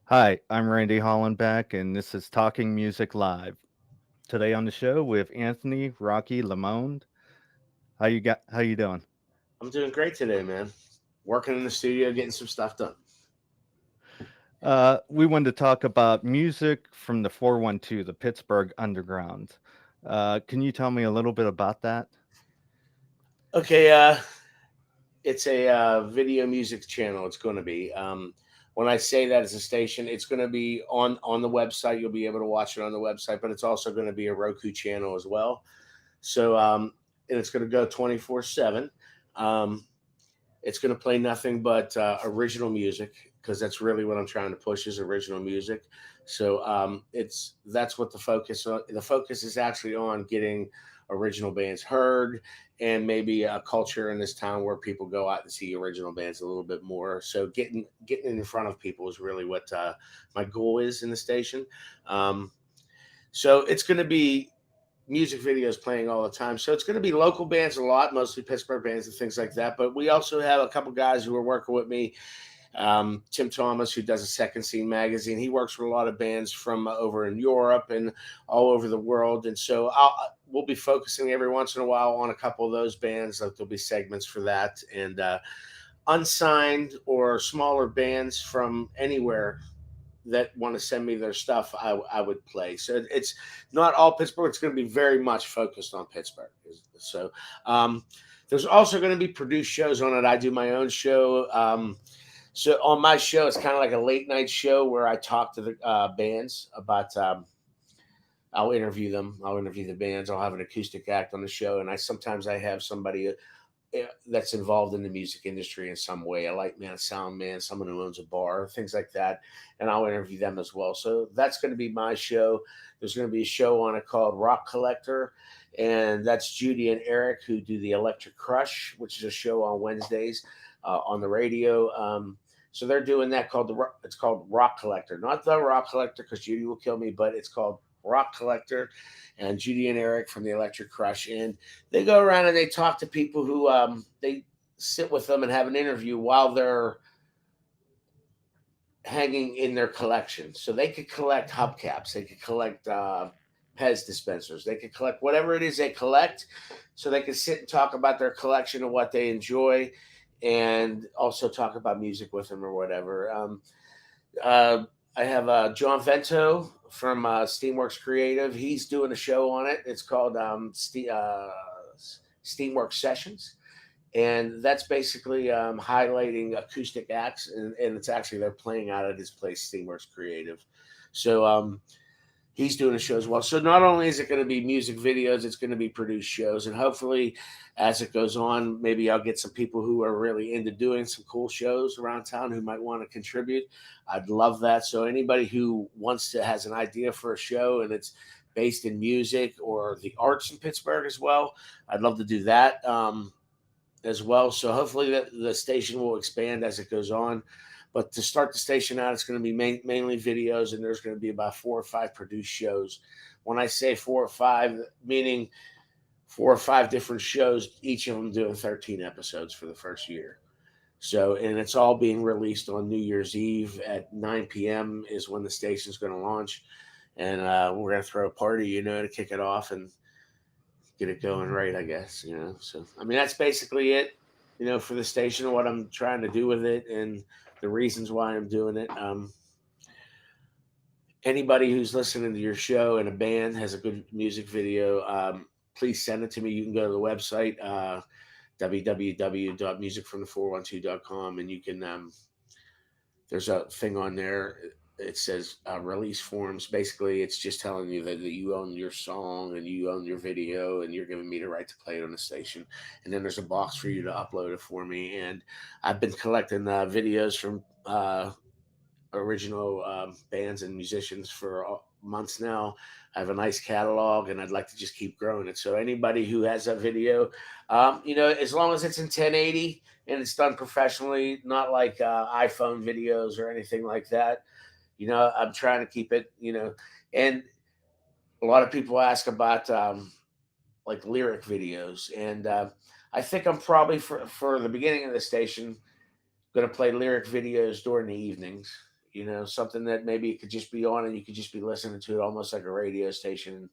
Hi, I'm Randy Hollenbeck, and this is Talking Music Live. Today on the show with Anthony Rocky Lamonde. How you doing? I'm doing great today, man. Working in the studio, getting some stuff done. We wanted to talk about music from the 412, the Pittsburgh Underground. Can you tell me a little bit about that? Okay, it's a video music channel. It's going to be. When I say that it's a station, it's going to be on the website. You'll be able to watch it on the website, but it's also going to be a Roku channel as well. So, and it's going to go 24/7. Um, it's going to play nothing but original music because that's really what I'm trying to push is original music. So it's that's what the focus is actually on getting original bands heard and maybe a culture in this town where people go out and see original bands a little bit more. So getting in front of people is really what my goal is in the station. Um, so it's going to be music videos playing all the time. So it's going to be local bands a lot, mostly Pittsburgh bands and things like that. But we also have a couple guys who are working with me. Tim Thomas, who does a Second Scene magazine, he works with a lot of bands from over in Europe and all over the world. And so we'll be focusing every once in a while on a couple of those bands. Like there'll be segments for that. And unsigned or smaller bands from anywhere that want to send me their stuff, I would play. So it's not all Pittsburgh. It's going to be very much focused on Pittsburgh. So there's also going to be produced shows on it. I do my own show. So on my show, it's kind of like a late night show where I talk to the bands about. I'll interview them. I'll interview the bands. I'll have an acoustic act on the show, and I have somebody that's involved in the music industry in some way, a light man, a sound man, someone who owns a bar, things like that. And I'll interview them as well. So that's going to be my show. There's going to be a show on it called Rock Collector. And that's Judy and Eric who do the Electric Crush, which is a show on Wednesdays on the radio. So they're doing that it's called Rock Collector, not the Rock Collector because Judy will kill me, but it's called Rock Collector, and Judy and Eric from the Electric Crush, and they go around and they talk to people who they sit with them and have an interview while they're hanging in their collection. So they could collect hubcaps, they could collect Pez dispensers, they could collect whatever it is they collect. So they could sit and talk about their collection and what they enjoy, and also talk about music with them or whatever. Uh, I have John Vento from Steamworks Creative. He's doing a show on it. It's called Steamworks Sessions, and that's basically highlighting acoustic acts, and it's actually they're playing out at his place, Steamworks Creative. So he's doing a show as well. So not only is it going to be music videos, it's going to be produced shows, and hopefully, as it goes on, maybe I'll get some people who are really into doing some cool shows around town who might want to contribute. I'd love that. So anybody who has an idea for a show and it's based in music or the arts in Pittsburgh as well, I'd love to do that. As well. So hopefully the station will expand as it goes on. But to start the station out, it's going to be mainly videos, and there's going to be about 4 or 5 produced shows. When I say 4 or 5, meaning 4 or 5 different shows, each of them doing 13 episodes for the first year. So, and it's all being released on New Year's Eve at 9 p.m. is when the station's going to launch. And we're going to throw a party, to kick it off and get it going right, I guess. So, I mean, that's basically it, for the station and what I'm trying to do with it and the reasons why I'm doing it. Anybody who's listening to your show and a band has a good music video, please send it to me. You can go to the website, www.musicfromthe412.com, and you can, there's a thing on there. It says release forms. Basically, it's just telling you that you own your song and you own your video, and you're giving me the right to play it on the station. And then there's a box for you to upload it for me. And I've been collecting videos from original bands and musicians for months now. I have a nice catalog, and I'd like to just keep growing it. So anybody who has a video, as long as it's in 1080 and it's done professionally, not like iPhone videos or anything like that. I'm trying to keep it. And a lot of people ask about like lyric videos, and I think I'm probably for the beginning of the station going to play lyric videos during the evenings. something that maybe it could just be on and you could just be listening to it almost like a radio station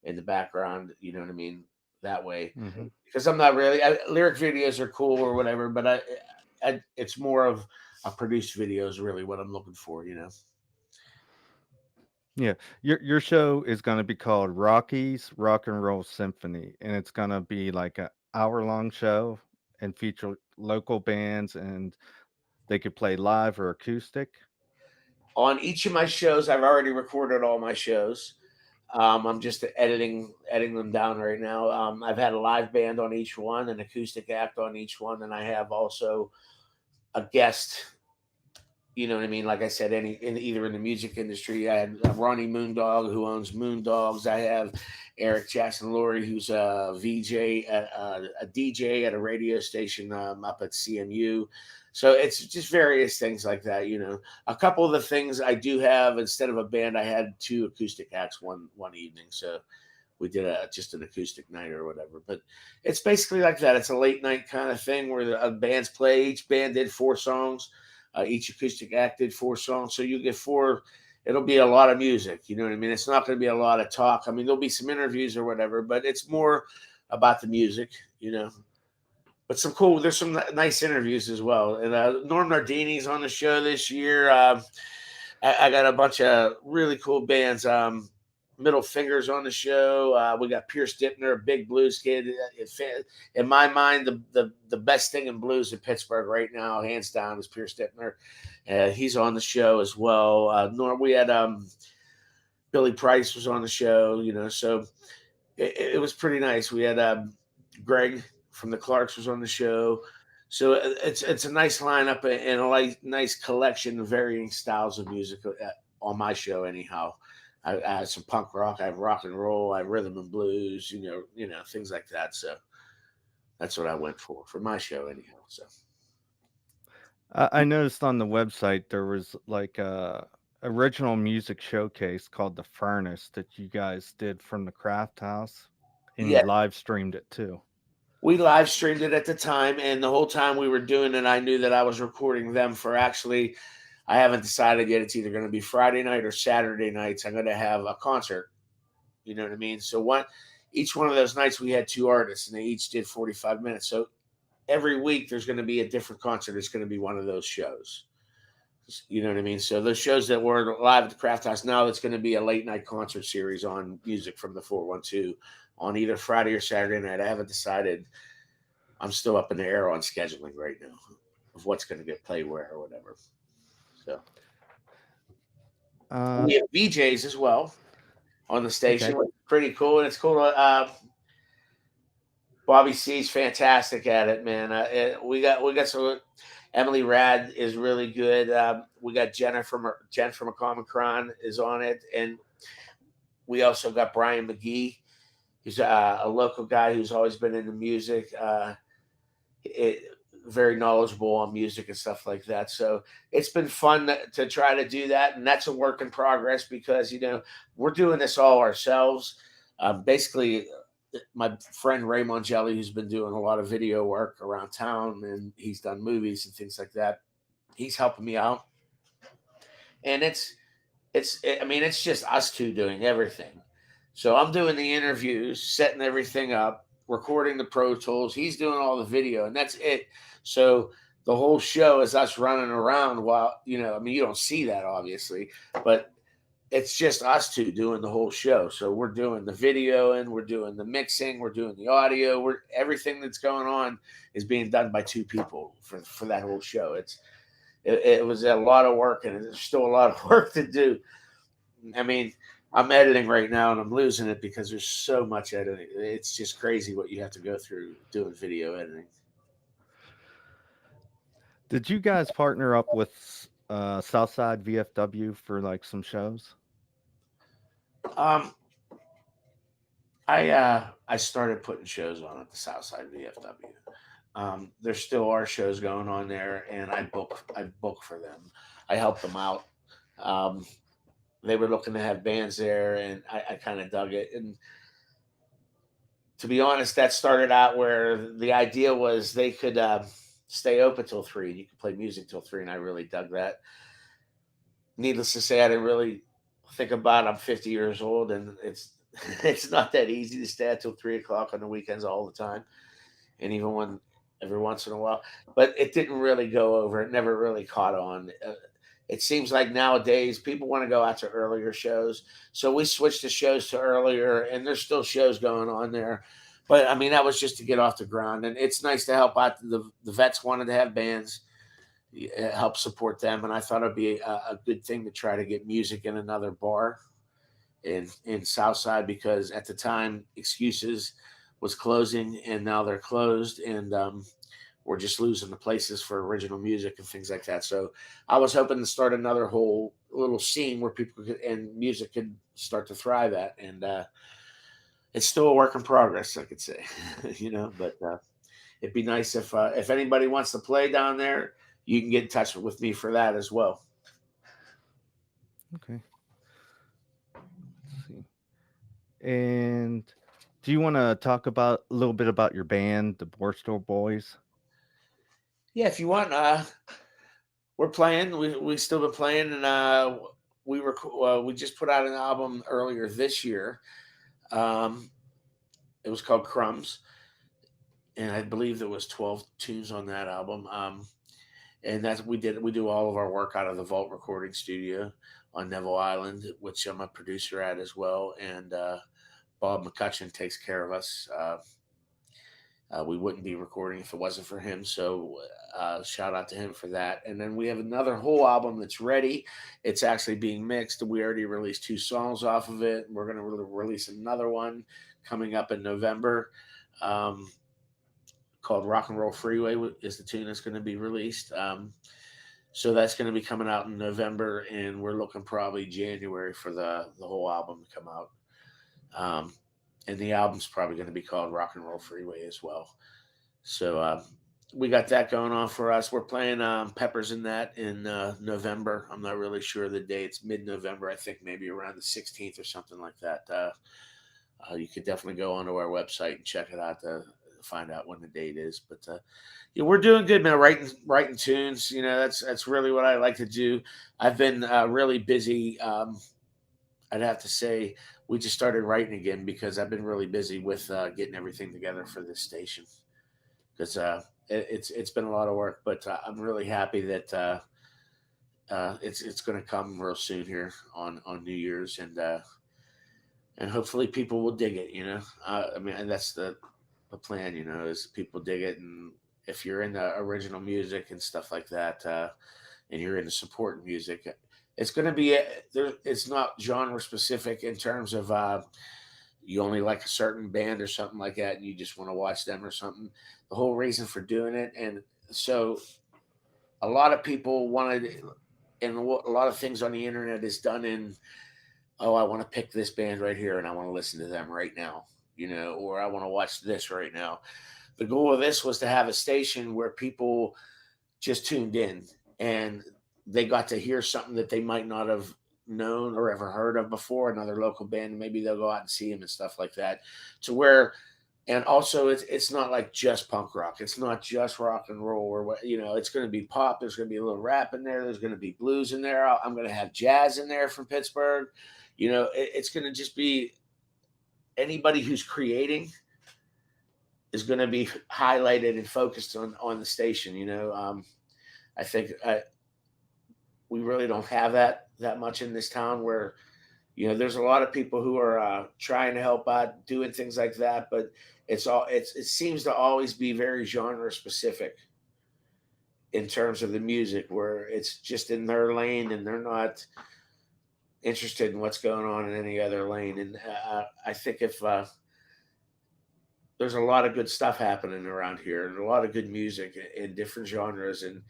in the background. You know what I mean? That way, Hmm. because I'm not really lyric videos are cool or whatever, but it's more of a produced video is really what I'm looking for. Yeah, your show is going to be called Rocky's Rock and Roll Symphony, and it's going to be like an hour-long show and feature local bands, and they could play live or acoustic. On each of my shows, I've already recorded all my shows. I'm just editing them down right now. I've had a live band on each one, an acoustic act on each one, and I have also a guest. You know what I mean? Like I said, either in the music industry, I had Ronnie Moondog who owns Moondogs. I have Eric Jackson Laurie who's a VJ, a DJ at a radio station up at CMU. So it's just various things like that. A couple of the things I do have instead of a band, I had two acoustic acts one evening. So we did just an acoustic night or whatever. But it's basically like that. It's a late night kind of thing where the bands play. Each band did 4 songs. Each acoustic act did 4 songs. So you get 4. It'll be a lot of music. You know what I mean? It's not going to be a lot of talk. I mean, there'll be some interviews or whatever, but it's more about the music. But there's some nice interviews as well. And Norm Nardini's on the show this year. I got a bunch of really cool bands. Middle Fingers on the show. We got Pierce Dipner, a big blues kid. In my mind, the best thing in blues in Pittsburgh right now, hands down, is Pierce Dipner. He's on the show as well. We had Billy Price was on the show. So it was pretty nice. We had Greg from the Clarks was on the show. So it's a nice lineup and a nice collection of varying styles of music on my show. Anyhow, I have some punk rock, I have rock and roll, I have rhythm and blues, things like that. So that's what I went for my show. Anyhow, so I noticed on the website there was like a original music showcase called The Furnace that you guys did from the Craft House, and you yeah, live streamed it too. we live streamed it at the time, and the whole time we were doing it, I knew that I was recording them for actually. I haven't decided yet. It's either going to be Friday night or Saturday nights. I'm going to have a concert. You know what I mean? So each one of those nights we had 2 artists, and they each did 45 minutes. So every week there's going to be a different concert. It's going to be one of those shows. You know what I mean? So those shows that were live at the Craft House, now it's going to be a late night concert series on music from the 412 on either Friday or Saturday night. I haven't decided. I'm still up in the air on scheduling right now of what's going to get played where or whatever. So Uh, we have VJs as well on the station, okay. which is pretty cool. And it's cool. Bobby C's fantastic at it, man. We got some. Emily Rad is really good. We got Jen from a Common Cron is on it, and we also got Brian McGee. He's a local guy who's always been into music. It, very knowledgeable on music and stuff like that. So it's been fun to try to do that, and that's a work in progress because we're doing this all ourselves. Basically, my friend Ray Mongelli, who's been doing a lot of video work around town, and he's done movies and things like that. He's helping me out, and I mean, it's just us two doing everything. So I'm doing the interviews, setting everything up, recording the Pro Tools. He's doing all the video, and that's it. So the whole show is us running around while, I mean, you don't see that obviously, but it's just us two doing the whole show. So we're doing the video and we're doing the mixing, we're doing the audio, everything that's going on is being done by 2 people for that whole show. It was a lot of work, and there's still a lot of work to do. I mean, I'm editing right now and I'm losing it because there's so much editing. It's just crazy what you have to go through doing video editing. Did you guys partner up with Southside VFW for like some shows? Um, I started putting shows on at the Southside VFW. There still are shows going on there, and I book for them. I help them out. Um, they were looking to have bands there, and I kind of dug it. And to be honest, that started out where the idea was they could stay open till 3, and you could play music till 3, and I really dug that. needless to say, I didn't really think about it. I'm 50 years old, and it's not that easy to stay until 3 o'clock on the weekends all the time, and even when every once in a while. But it didn't really go over. It never really caught on. It seems like nowadays people want to go out to earlier shows, so we switched the shows to earlier, and there's still shows going on there. But I mean, that was just to get off the ground, and it's nice to help out. The vets wanted to have bands, help support them, and I thought it'd be a good thing to try to get music in another bar in Southside, because at the time Excuses was closing, and now they're closed, and we're just losing the places for original music and things like that. So I was hoping to start another whole little scene where people could, and music could start to thrive at, and it's still a work in progress, I could say, But it'd be nice if anybody wants to play down there, you can get in touch with me for that as well. Okay. Let's see. And do you want to talk about a little bit about your band, the Borstal Boys? Yeah, if you want, we're playing. We still been playing, and we just put out an album earlier this year. Um, it was called Crumbs, and I believe there was 12 tunes on that album. And that's we did. We do all of our work out of the Vault Recording Studio on Neville Island, which I'm a producer at as well. And Bob McCutcheon takes care of us. We wouldn't be recording if it wasn't for him. So shout out to him for that. And then we have another whole album that's ready. It's actually being mixed. We already released 2 songs off of it. We're going to release another one coming up in November, um, called Rock and Roll Freeway is the tune that's going to be released. So that's going to be coming out in November, and we're looking probably January for the whole album to come out. Um, and the album's probably going to be called Rock and Roll Freeway as well. So we got that going on for us. We're playing Peppers in that in November. I'm not really sure of the dates. Mid-November, I think, maybe around the 16th or something like that. You could definitely go onto our website and check it out to find out when the date is. But yeah, we're doing good, man. Writing tunes. That's really what I like to do. I've been really busy. I'd have to say we just started writing again because I've been really busy with getting everything together for this station. Because it's been a lot of work, but I'm really happy that it's going to come real soon here on New Year's, and hopefully people will dig it. I mean, and that's the plan. Is people dig it, and if you're into original music and stuff like that, and you're into support music, it's going to be there. It's not genre specific in terms of you only like a certain band or something like that, and you just want to watch them or something. The whole reason for doing it, and so a lot of people wanted, and a lot of things on the internet is done in, oh, I want to pick this band right here and I want to listen to them right now, or I want to watch this right now. The goal of this was to have a station where people just tuned in and they got to hear something that they might not have known or ever heard of before, another local band. Maybe they'll go out and see them and stuff like that. To where, and also it's not like just punk rock. It's not just rock and roll or what, it's going to be pop. There's going to be a little rap in there. There's going to be blues in there. I'm going to have jazz in there from Pittsburgh. It's going to just be anybody who's creating is going to be highlighted and focused on the station. I think we really don't have that much in this town where there's a lot of people who are trying to help out doing things like that, but it seems to always be very genre specific in terms of the music, where it's just in their lane and they're not interested in what's going on in any other lane. And I think if there's a lot of good stuff happening around here and a lot of good music in different genres, and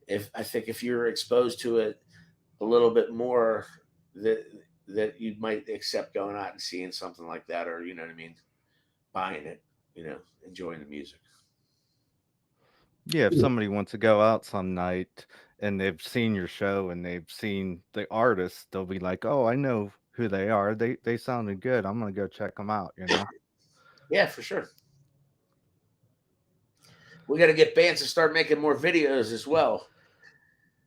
if you're exposed to it a little bit more, that you might accept going out and seeing something like that, or you know what I mean, buying it, enjoying the music. Yeah, if somebody wants to go out some night and they've seen your show and they've seen the artist, they'll be like, "Oh, I know who they are. They sounded good. I'm gonna go check them out." Yeah, for sure. We got to get bands to start making more videos as well.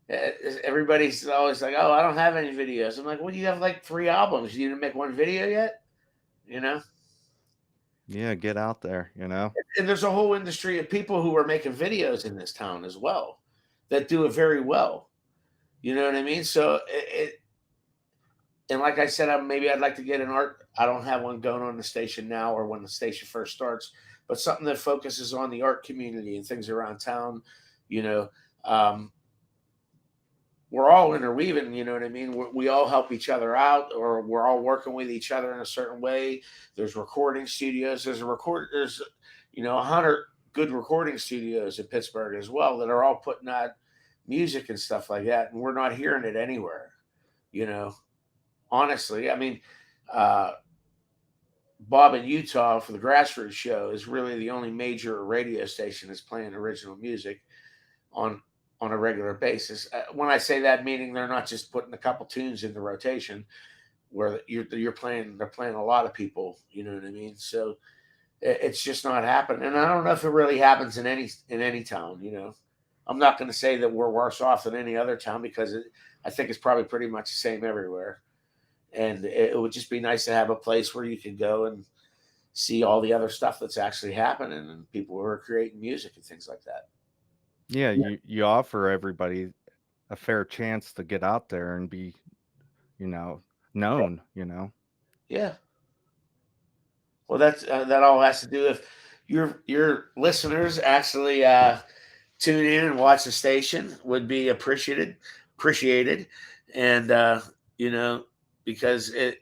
Everybody's always like, "Oh, I don't have any videos." I'm like, "Well, you have like 3 albums. You didn't make one video yet." You know. Yeah, get out there, you know? And there's a whole industry of people who are making videos in this town as well that do it very well. You know what I mean? So and like I said, maybe I'd like to get an art. I don't have one going on the station now or when the station first starts, but something that focuses on the art community and things around town. You know, um, we're all interweaving. You know what I mean? We all help each other out, or we're all working with each other in a certain way. There's recording studios. There's 100 good recording studios in Pittsburgh as well that are all putting out music and stuff like that, and we're not hearing it anywhere. You know, honestly, I mean, uh, Bob in Utah for the Grassroots show is really the only major radio station that's playing original music on on a regular basis. When I say that, meaning they're not just putting a couple tunes in the rotation, where you're playing, they're playing a lot of people. You know what I mean? So it's just not happening, and I don't know if it really happens in any town. You know, I'm not going to say that we're worse off than any other town because I think it's probably pretty much the same everywhere. And it would just be nice to have a place where you can go and see all the other stuff that's actually happening and people who are creating music and things like that. Yeah, you offer everybody a fair chance to get out there and be, you know, known, you know? Yeah. Well, that all has to do if your listeners actually tune in and watch the station would be appreciated, and you know, because it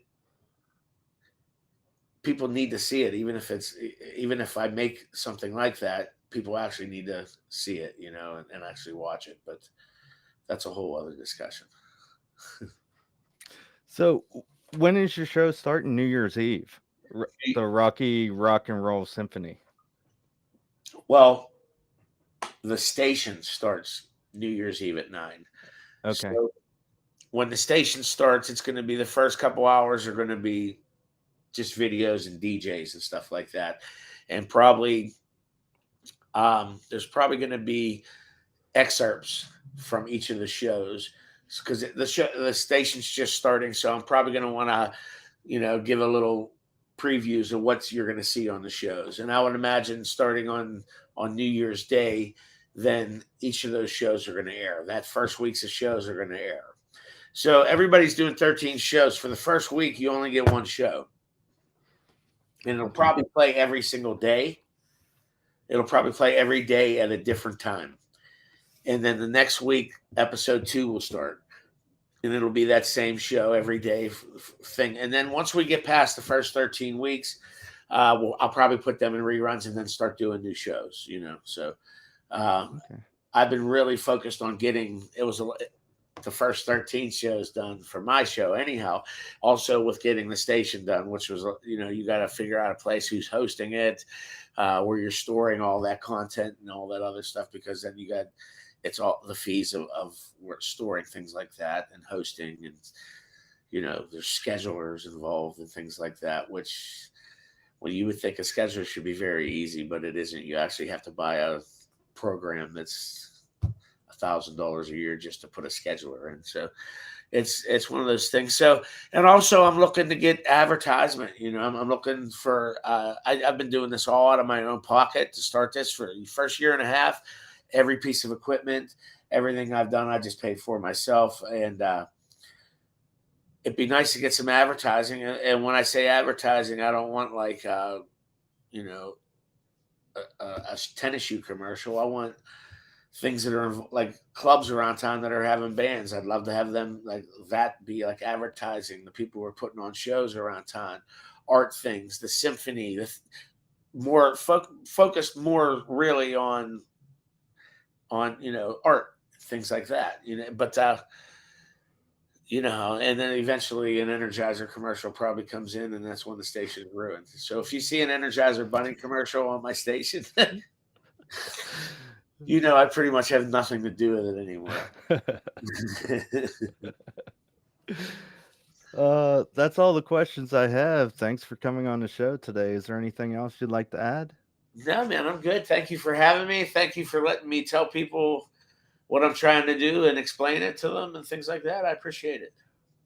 people need to see it, even if I make something like that, people actually need to see it, and actually watch it. But that's a whole other discussion. So, when is your show starting? New Year's Eve. The Rocky Rock and Roll Symphony. Well, the station starts New Year's Eve at 9. Okay. So when the station starts, it's going to be the first couple hours are going to be just videos and DJs and stuff like that, and probably there's probably going to be excerpts from each of the shows because the station's just starting. So I'm probably going to want to, give a little previews of what you're going to see on the shows. And I would imagine starting on New Year's Day, then each of those shows are going to air. That first week's of shows are going to air. So everybody's doing 13 shows. For the first week, you only get one show. And it'll Okay. probably play every single day. It'll probably play every day at a different time. And then the next week, episode 2 will start. And it'll be that same show every day thing. And then once we get past the first 13 weeks, I'll probably put them in reruns and then start doing new shows, So Okay. I've been really focused on getting the first 13 shows done for my show anyhow, also with getting the station done, which was, you got to figure out a place who's hosting it, where you're storing all that content and all that other stuff, because then it's all the fees of storing things like that and hosting, and there's schedulers involved and things like that, which, well, you would think a scheduler should be very easy, but it isn't. You actually have to buy a program that's $1,000 a year just to put a scheduler in. So it's one of those things. So, and also I'm looking to get advertisement. I'm looking for. I've been doing this all out of my own pocket to start this for the first year and a half. Every piece of equipment, everything I've done, I just paid for myself, and it'd be nice to get some advertising. And when I say advertising, I don't want like you know a tennis shoe commercial. I want things that are like clubs around town that are having bands. I'd love to have them like that be like advertising. The people who are putting on shows around town, art things, the symphony, more focused more really on art, things like that. But and then eventually an Energizer commercial probably comes in, and that's when the station is ruined. So if you see an Energizer bunny commercial on my station, I pretty much have nothing to do with it anymore. That's all the questions I have. Thanks for coming on the show today. Is there anything else you'd like to add? No, man, I'm good. Thank you for having me. Thank you for letting me tell people what I'm trying to do and explain it to them and things like that, I appreciate it.